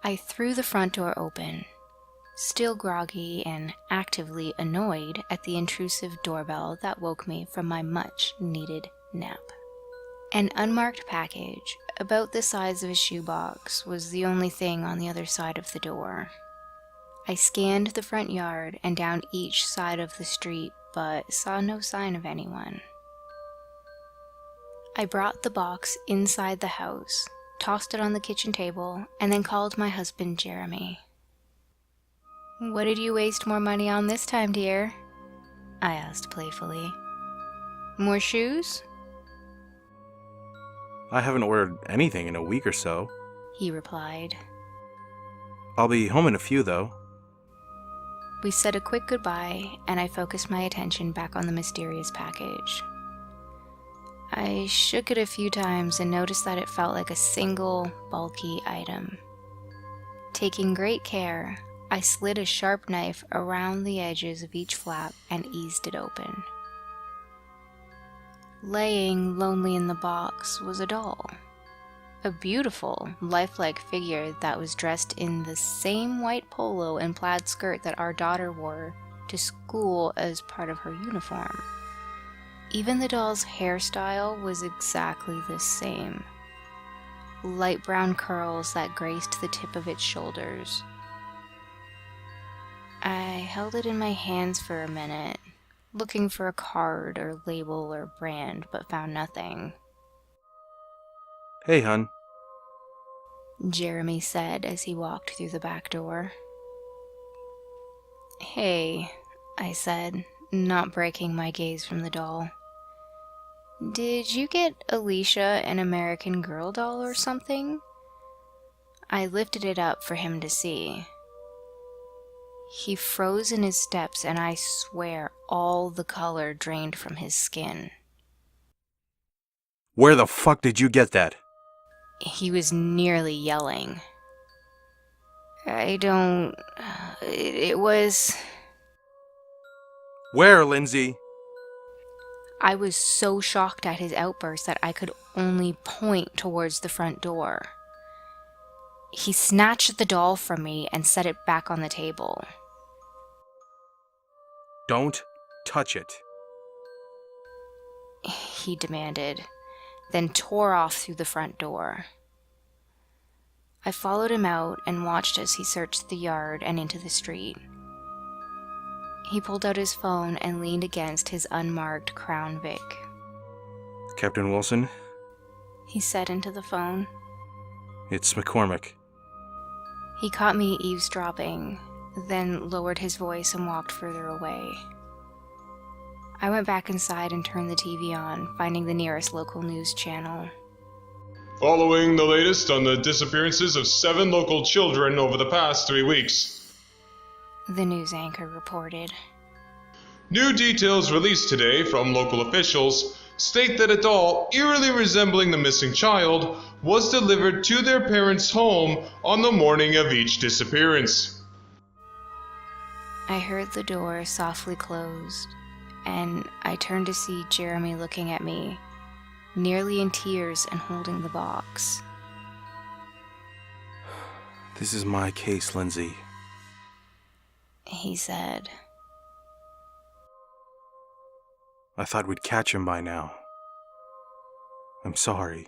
I threw the front door open, still groggy and actively annoyed at the intrusive doorbell that woke me from my much-needed nap. An unmarked package, about the size of a shoebox, was the only thing on the other side of the door. I scanned the front yard and down each side of the street, but saw no sign of anyone. I brought the box inside the house, tossed it on the kitchen table, and then called my husband, Jeremy. "What did you waste more money on this time, dear?" I asked playfully. "More shoes?" I haven't ordered anything in a week or so, he replied. I'll be home in a few, though. We said a quick goodbye, and I focused my attention back on the mysterious package. I shook it a few times and noticed that it felt like a single, bulky item. Taking great care, I slid a sharp knife around the edges of each flap and eased it open. Laying lonely in the box was a doll. A beautiful, lifelike figure that was dressed in the same white polo and plaid skirt that our daughter wore to school as part of her uniform. Even the doll's hairstyle was exactly the same. Light brown curls that graced the tip of its shoulders. I held it in my hands for a minute, looking for a card or label or brand, but found nothing. Hey, hun. Jeremy said as he walked through the back door. "Hey," I said, not breaking my gaze from the doll. "Did you get Alicia an American Girl doll or something?" I lifted it up for him to see. He froze in his steps, and I swear all the color drained from his skin. Where the fuck did you get that? He was nearly yelling. It was... Where, Lindsay? I was so shocked at his outburst that I could only point towards the front door. He snatched the doll from me and set it back on the table. Don't touch it. He demanded, then tore off through the front door. I followed him out and watched as he searched the yard and into the street. He pulled out his phone and leaned against his unmarked Crown Vic. Captain Wilson? He said into the phone. It's McCormick. He caught me eavesdropping, then lowered his voice and walked further away. I went back inside and turned the TV on, finding the nearest local news channel. Following the latest on the disappearances of 7 local children over the past 3 weeks, the news anchor reported. New details released today from local officials state that a doll eerily resembling the missing child was delivered to their parents' home on the morning of each disappearance. I heard the door softly closed, and I turned to see Jeremy looking at me, nearly in tears and holding the box. This is my case, Lindsay. He said. I thought we'd catch him by now. I'm sorry.